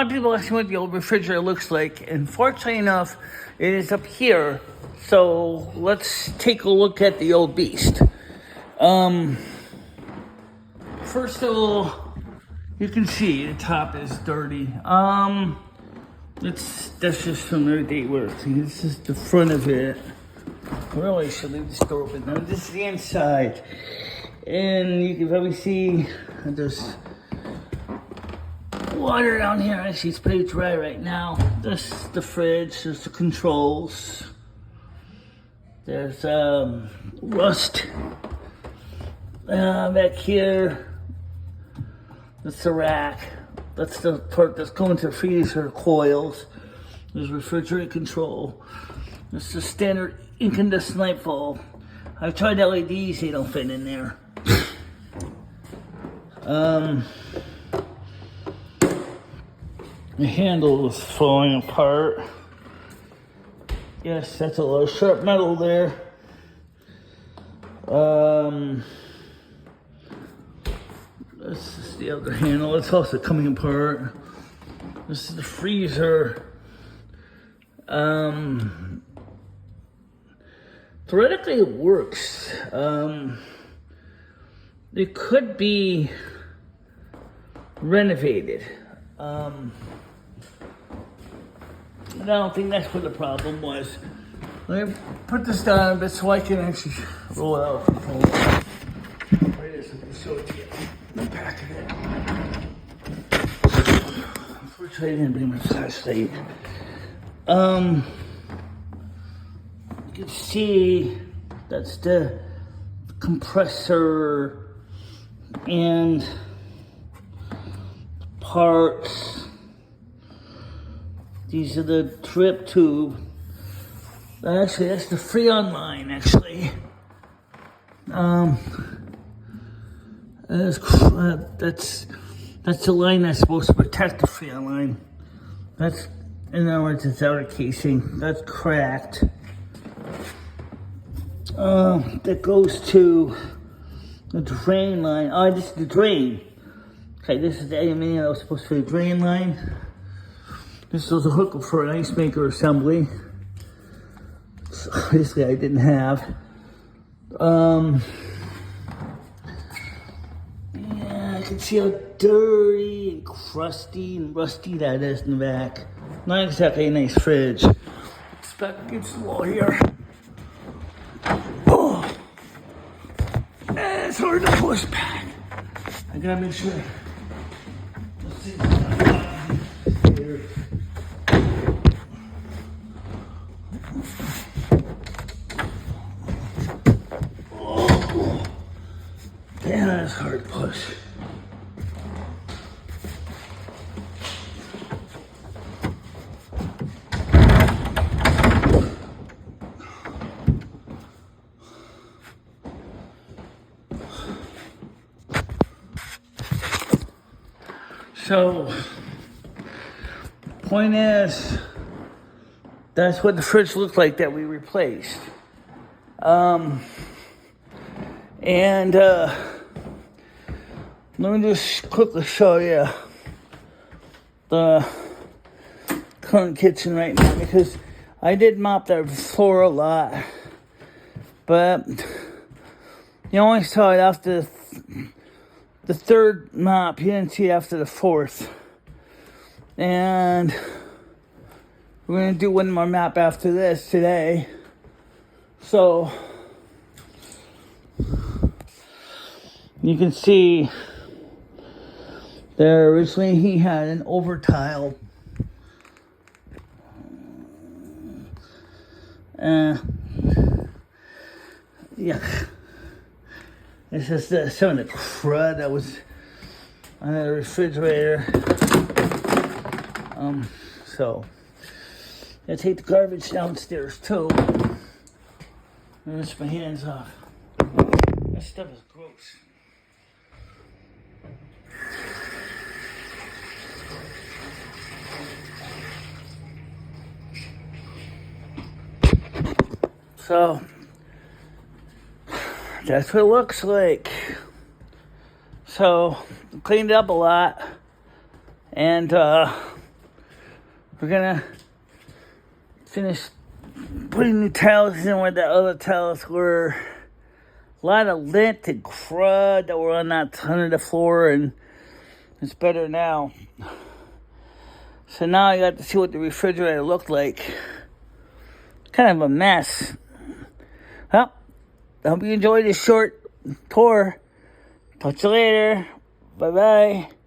A lot of people ask me what the old refrigerator looks like, and fortunately enough, it is up here. So let's take a look at the old beast. First of all, you can see the top is dirty. That's just from everyday work. See, this is the front of it. I really should leave this door open. Now this is the inside, and you can probably see there's water down here. Actually, it's pretty dry right now. This is the fridge. There's the controls. There's rust back here. That's the rack. That's the part that's going to the freezer coils. There's refrigerator control. This is the standard incandescent light bulb. I've tried LEDs, they don't fit in there. The handle is falling apart. Yes, that's a lot of sharp metal there. This is the other handle. It's also coming apart. This is the freezer. Theoretically, it works. It could be renovated. I don't think that's what the problem was. Let me put this down a bit so I can actually roll it out. Right here, so I can show it to you. The back of it. Unfortunately, I didn't bring my flashlight. You can see that's the compressor and parts. These are the drip tube. Actually, that's the Freon line, actually. That's the line that's supposed to protect the Freon line. That's, in other words, it's outer casing. That's cracked. That goes to the drain line. Oh, this is the drain. Okay, this is the aluminium that was supposed to be the drain line. This was a hookup for an ice maker assembly. So obviously I didn't have. Yeah, I can see how dirty and crusty and rusty that is in the back. Not exactly a nice fridge. It's back against the wall here. Oh, it's hard to push back. I gotta make sure. Let's see. Here. Oh, damn, that's hard to push. So, point is, that's what the fridge looked like that we replaced. Let me just quickly show you the current kitchen right now, because I did mop that floor a lot, but you only saw it after the third mop. You didn't see it after the fourth. And we're going to do one more mop after this today. So you can see there originally he had an over tile. Yeah. This is some of the crud that was on the refrigerator. So I take the garbage downstairs too. Rinse my hands off. That stuff is gross. So that's what it looks like. So cleaned it up a lot, and we're gonna finish putting new tiles in where the other tiles were. A lot of lint and crud that were on that under the floor, and it's better now. So now I got to see what the refrigerator looked like. Kind of a mess. Well, I hope you enjoyed this short tour. Talk to you later. Bye-bye.